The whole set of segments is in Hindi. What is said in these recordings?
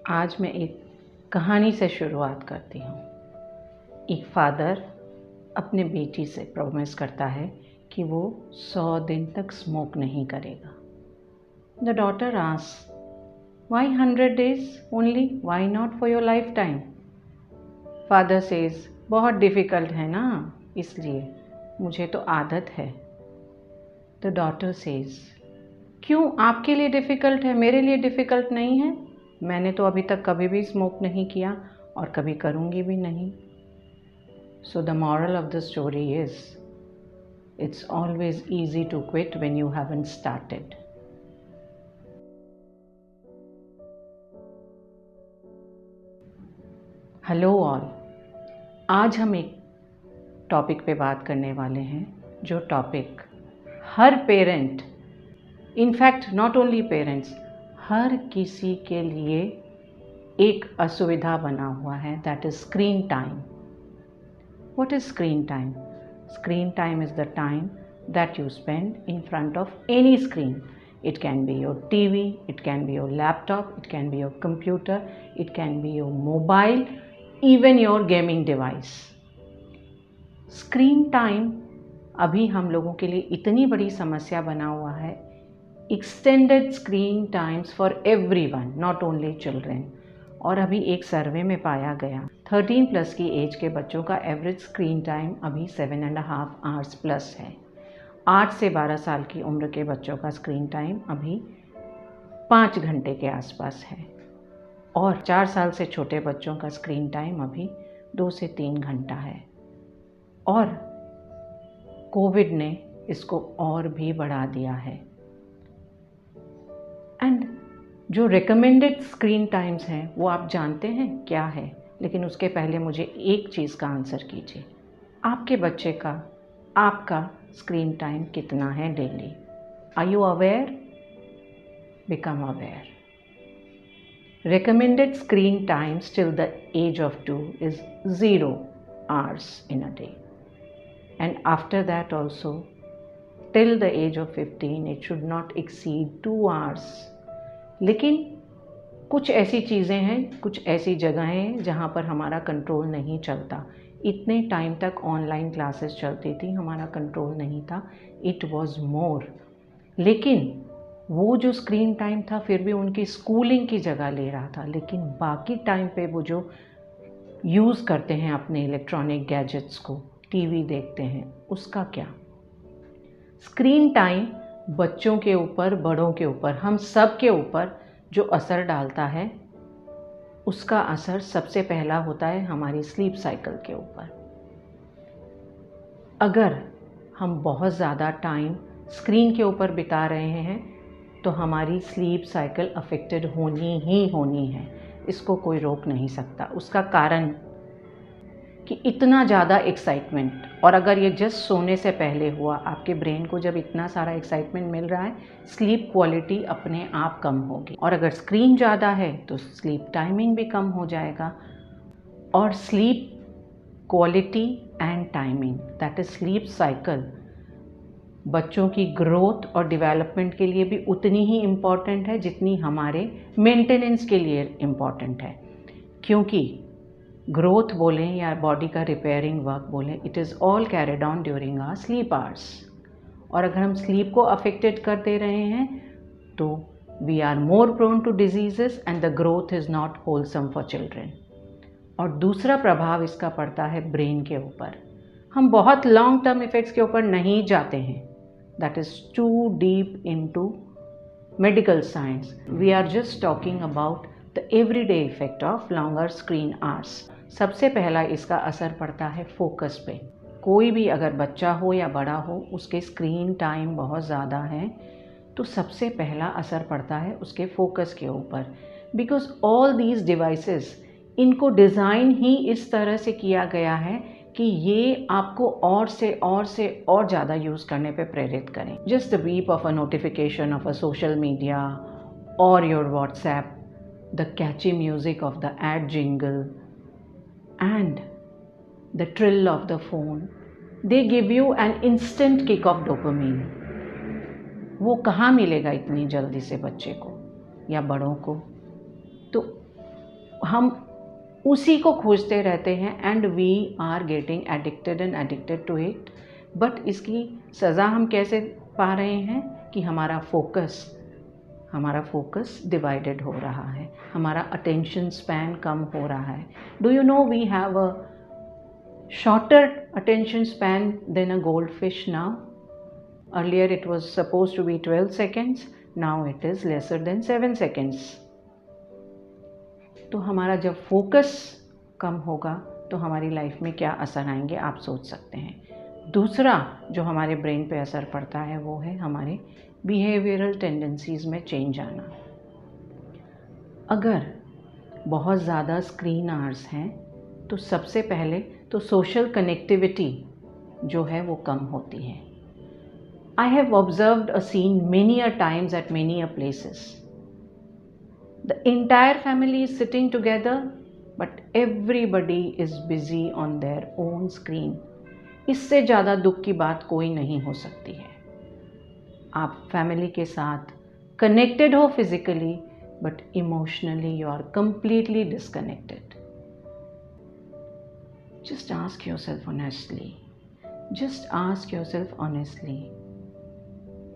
आज मैं एक कहानी से शुरुआत करती हूँ। एक फादर अपने बेटी से प्रॉमिस करता है कि वो 100 दिन तक स्मोक नहीं करेगा। The daughter asks, Why 100 days only? Why not for your lifetime? Father says, बहुत डिफ़िकल्ट है ना, इसलिए मुझे तो आदत है। द डॉटर सेज, क्यों, आपके लिए डिफ़िकल्ट है, मेरे लिए डिफ़िकल्ट नहीं है? मैंने तो अभी तक कभी भी स्मोक नहीं किया और कभी करूँगी भी नहीं। So the moral of the story is, it's always easy to quit when you haven't started. Hello all, आज हम एक टॉपिक पे बात करने वाले हैं, जो टॉपिक हर parent, in fact not only parents, हर किसी के लिए एक असुविधा बना हुआ है, that is screen time. What is screen time? Screen time is the time that you spend in front of any screen. It can be your TV, it can be your laptop, it can be your computer, it can be your mobile, even your gaming device. Screen time अभी हम लोगों के लिए इतनी बड़ी समस्या बना हुआ है. Extended screen times for everyone, not only children. और अभी एक सर्वे में पाया गया 13 प्लस की एज के बच्चों का एवरेज स्क्रीन टाइम अभी 7.5 आवर्स प्लस है. 8 से 12 साल की उम्र के बच्चों का स्क्रीन टाइम अभी 5 घंटे के आसपास है. और 4 साल से छोटे बच्चों का स्क्रीन टाइम अभी 2 से 3 घंटा है. और कोविड ने इसको और भी बढ़ा दिया है. एंड जो रिकमेंडेड स्क्रीन टाइम्स हैं वो आप जानते हैं क्या है, लेकिन उसके पहले मुझे एक चीज़ का आंसर कीजिए. आपके बच्चे का, आपका स्क्रीन टाइम कितना है daily? Are you aware? Become aware. Recommended screen times till the age of 2 is 0 hours in a day. And after that also, till the age of 15, it should not exceed 2 hours. लेकिन कुछ ऐसी चीज़ें हैं, कुछ ऐसी जगहें हैं जहाँ पर हमारा कंट्रोल नहीं चलता. इतने टाइम तक ऑनलाइन क्लासेस चलती थी, हमारा कंट्रोल नहीं था. It was more. लेकिन वो जो स्क्रीन टाइम था फिर भी उनकी स्कूलिंग की जगह ले रहा था. लेकिन बाकी टाइम पे वो जो यूज़ करते हैं अपने इलेक्ट्रॉनिक गैजेट्स को, टीवी देखते हैं, उसका क्या? स्क्रीन टाइम बच्चों के ऊपर, बड़ों के ऊपर, हम सब के ऊपर जो असर डालता है, उसका असर सबसे पहला होता है हमारी स्लीप साइकिल के ऊपर. अगर हम बहुत ज़्यादा टाइम स्क्रीन के ऊपर बिता रहे हैं तो हमारी स्लीप साइकिल अफेक्टेड होनी ही होनी है. इसको कोई रोक नहीं सकता. उसका कारण कि इतना ज़्यादा एक्साइटमेंट, और अगर ये जस्ट सोने से पहले हुआ, आपके ब्रेन को जब इतना सारा एक्साइटमेंट मिल रहा है, स्लीप क्वालिटी अपने आप कम होगी. और अगर स्क्रीन ज़्यादा है तो स्लीप टाइमिंग भी कम हो जाएगा. और sleep quality and timing, that is sleep cycle, बच्चों की ग्रोथ और डेवलपमेंट के लिए भी उतनी ही इम्पॉर्टेंट है जितनी हमारे मेंटेनेंस के लिए इम्पॉर्टेंट है. क्योंकि ग्रोथ बोलें या बॉडी का रिपेयरिंग वर्क बोलें, it is all carried on during our sleep hours. और अगर हम स्लीप को अफेक्टेड कर दे रहे हैं तो we are more prone to diseases and the growth is not wholesome for children. और दूसरा प्रभाव इसका पड़ता है ब्रेन के ऊपर. हम बहुत लॉन्ग टर्म इफ़ेक्ट्स के ऊपर नहीं जाते हैं, that is too deep into medical science. We are just talking about the everyday effect of longer screen hours. सबसे पहला इसका असर पड़ता है फोकस पे. कोई भी अगर बच्चा हो या बड़ा हो, उसके स्क्रीन टाइम बहुत ज़्यादा है तो सबसे पहला असर पड़ता है उसके फोकस के ऊपर. बिकॉज ऑल दीज डिवाइसेस, इनको डिज़ाइन ही इस तरह से किया गया है कि ये आपको और ज़्यादा यूज़ करने पे प्रेरित करें. Just the beep of a notification of a social media और your WhatsApp, the catchy music of the ad jingle and the trill of the phone, they give you an instant kick of dopamine. वो कहाँ मिलेगा इतनी जल्दी से बच्चे को या बड़ों को? तो हम उसी को खोजते रहते हैं and we are getting addicted to it. But इसकी सज़ा हम कैसे पा रहे हैं कि हमारा फोकस डिवाइडेड हो रहा है, हमारा अटेंशन स्पैन कम हो रहा है। Do you know we have a shorter attention span than a gold fish now? Earlier it was suppose to be 12 seconds, now it is lesser than 7 seconds। तो हमारा जब फोकस कम होगा तो हमारी लाइफ में क्या असर आएंगे आप सोच सकते हैं। दूसरा जो हमारे ब्रेन पे असर पड़ता है वो है हमारे बिहेवियरल टेंडेंसीज़ में चेंज आना। अगर बहुत ज़्यादा स्क्रीन आवर्स हैं तो सबसे पहले तो सोशल कनेक्टिविटी जो है वो कम होती है। I have observed a seen many a times eight many a places. The entire family is sitting together, but everybody is busy on their own screen. इससे ज़्यादा दुख की बात कोई नहीं हो सकती है। आप फैमिली के साथ कनेक्टेड हो physically, but emotionally you are completely disconnected. Just ask yourself honestly.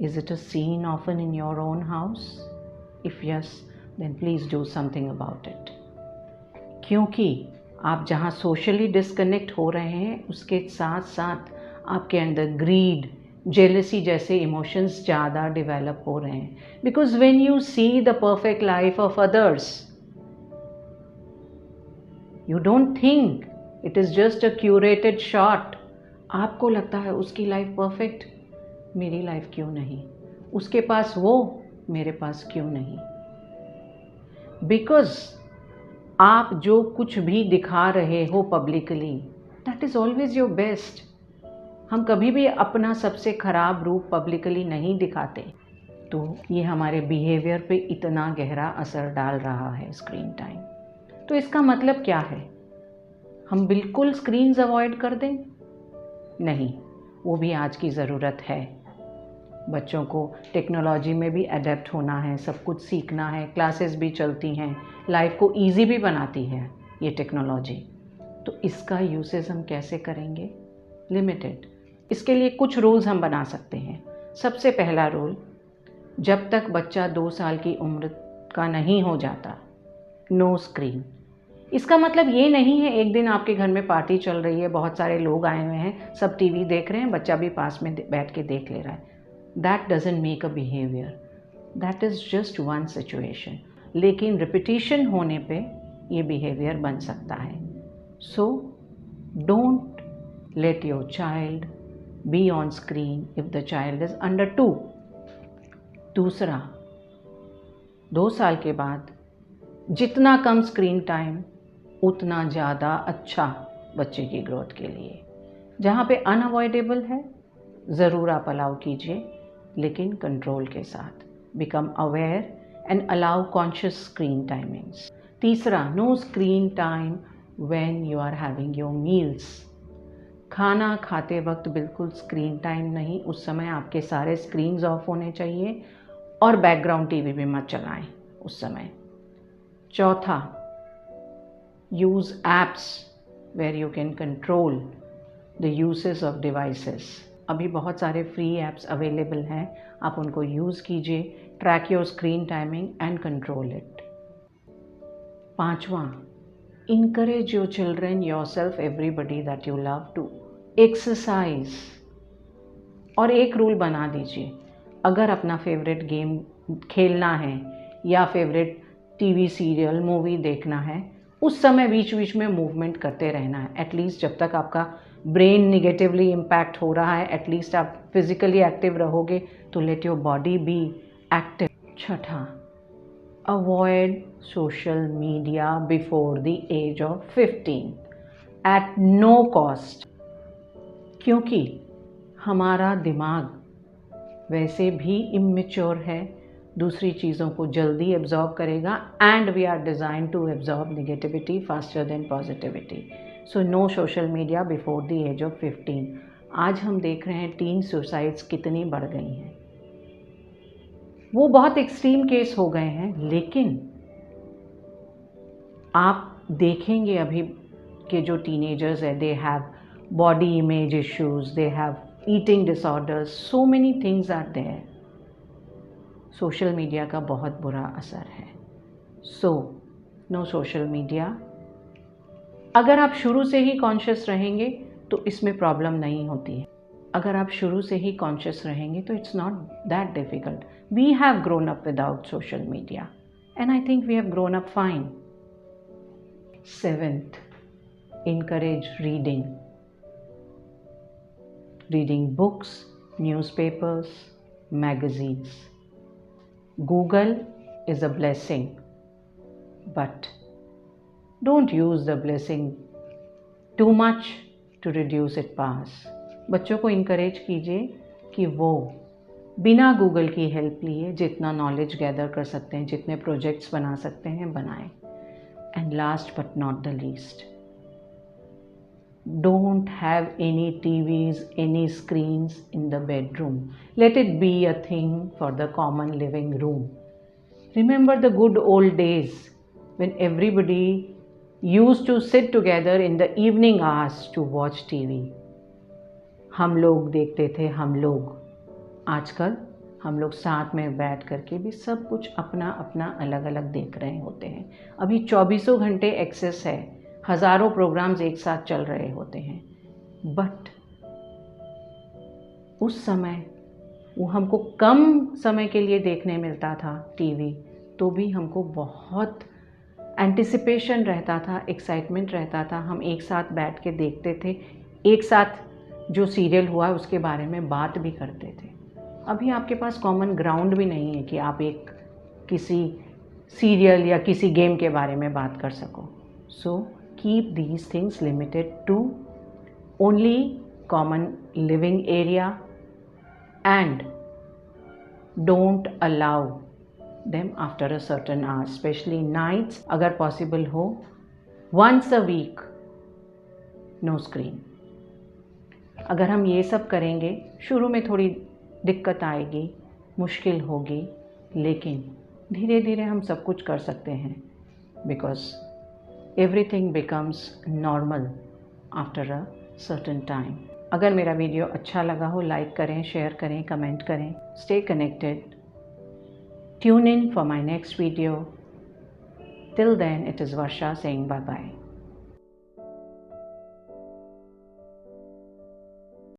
Is it a scene often in your own house? If yes, then please do something about it. क्योंकि आप जहाँ सोशली डिस्कनेक्ट हो रहे हैं उसके साथ साथ आपके अंदर ग्रीड, जेलसी जैसे इमोशंस ज़्यादा डेवलप हो रहे हैं। Because when you see the perfect life of others, you don't think it is just a curated shot. आपको लगता है उसकी लाइफ परफेक्ट, मेरी लाइफ क्यों नहीं, उसके पास वो, मेरे पास क्यों नहीं। बिकॉज आप जो कुछ भी दिखा रहे हो publicly, that is always your best. हम कभी भी अपना सबसे ख़राब रूप पब्लिकली नहीं दिखाते। तो ये हमारे बिहेवियर पे इतना गहरा असर डाल रहा है स्क्रीन टाइम। तो इसका मतलब क्या है? हम बिल्कुल स्क्रीन्स अवॉइड कर दें? नहीं, वो भी आज की ज़रूरत है। बच्चों को टेक्नोलॉजी में भी अडेप्ट होना है, सब कुछ सीखना है, क्लासेस भी चलती हैं, लाइफ को इजी भी बनाती है ये टेक्नोलॉजी। तो इसका यूसेज हम कैसे करेंगे? लिमिटेड। इसके लिए कुछ रूल्स हम बना सकते हैं। सबसे पहला रूल, जब तक बच्चा 2 साल की उम्र का नहीं हो जाता, नो स्क्रीन। इसका मतलब ये नहीं है एक दिन आपके घर में पार्टी चल रही है, बहुत सारे लोग आए हुए हैं, सब टीवी देख रहे हैं, बच्चा भी पास में बैठ के देख ले रहा है। That doesn't make a behavior. That is just one situation. लेकिन रिपीटिशन होने पे ये बिहेवियर बन सकता है। So don't let your child be on screen if the child is under 2. दूसरा, 2 साल के बाद जितना कम स्क्रीन टाइम उतना ज़्यादा अच्छा बच्चे की ग्रोथ के लिए। जहाँ पे अनअवॉइडेबल है ज़रूर आप अलाउ कीजिए, लेकिन कंट्रोल के साथ। Become aware and allow conscious screen timings. तीसरा, no screen time when you are having your meals. खाना खाते वक्त बिल्कुल स्क्रीन टाइम नहीं, उस समय आपके सारे स्क्रीन्स ऑफ होने चाहिए और बैकग्राउंड टीवी भी मत चलाएं उस समय। चौथा, use apps where you can control the uses of devices. अभी बहुत सारे फ्री ऐप्स अवेलेबल हैं, आप उनको यूज़ कीजिए। Track your screen timing and control it. पांचवा, encourage your children, yourself, everybody that you love to exercise। और एक रूल बना दीजिए, अगर अपना फेवरेट गेम खेलना है या फेवरेट टीवी सीरियल मूवी देखना है, उस समय बीच बीच में मूवमेंट करते रहना है। एटलीस्ट जब तक आपका ब्रेन निगेटिवली इम्पैक्ट हो रहा है, एटलीस्ट आप फिजिकली एक्टिव रहोगे तो let your body be active. छठा, avoid social media before the age of 15 at no cost. क्योंकि हमारा दिमाग वैसे भी इमेच्योर है, दूसरी चीज़ों को जल्दी एब्जॉर्ब करेगा and we are design to absorb negativity faster than positivity. So no social media before the age of 15। आज हम देख रहे हैं टीन सुसाइड्स कितनी बढ़ गई हैं। वो बहुत एक्सट्रीम केस हो गए हैं, लेकिन आप देखेंगे अभी के जो टीनेजर्स है, they have body image issues, they have eating disorders, so many things are there. Social media का बहुत बुरा असर है। So no social media. अगर आप शुरू से ही कॉन्शियस रहेंगे तो इसमें प्रॉब्लम नहीं होती है। अगर आप शुरू से ही कॉन्शियस रहेंगे तो it's not that difficult. We have grown up without social media and I think we have grown up fine. 7th, encourage reading. Reading books, newspapers, magazines. Google is a blessing, but don't use the blessing too much to reduce its powers. बच्चों को इनकरेज कीजिए कि वो बिना गूगल की हेल्प लिए जितना नॉलेज गैदर कर सकते हैं, जितने प्रोजेक्ट्स बना सकते हैं, बनाएं। And last but not the least, don't have any TVs, any screens in the bedroom. Let it be a thing for the common living room. Remember the good old days when everybody used to sit together in the evening hours to watch TV. हम लोग देखते थे, हम लोग। आजकल हम लोग साथ में बैठ करके भी सब कुछ अपना अपना अलग अलग देख रहे होते हैं। अभी 24 घंटे एक्सेस है, हज़ारों प्रोग्राम्स एक साथ चल रहे होते हैं। बट उस समय वो हमको कम समय के लिए देखने मिलता था टीवी, तो भी हमको बहुत एंटिसिपेशन रहता था, एक्साइटमेंट रहता था। हम एक साथ बैठ के देखते थे, एक साथ जो सीरियल हुआ उसके बारे में बात भी करते थे। अभी आपके पास कॉमन ग्राउंड भी नहीं है कि आप एक किसी सीरियल या किसी गेम के बारे में बात कर सको। So keep these things limited to only common living area and don't allow them after a certain hour, specially nights. अगर पॉसिबल हो, once a week no screen. अगर हम ये सब करेंगे, शुरू में थोड़ी दिक्कत आएगी, मुश्किल होगी, लेकिन धीरे धीरे हम सब कुछ कर सकते हैं, because everything becomes normal after a certain time. अगर मेरा वीडियो अच्छा लगा हो, लाइक करें, शेयर करें, कमेंट करें। Stay connected. Tune in for my next video. Till then, it is Varsha saying bye bye.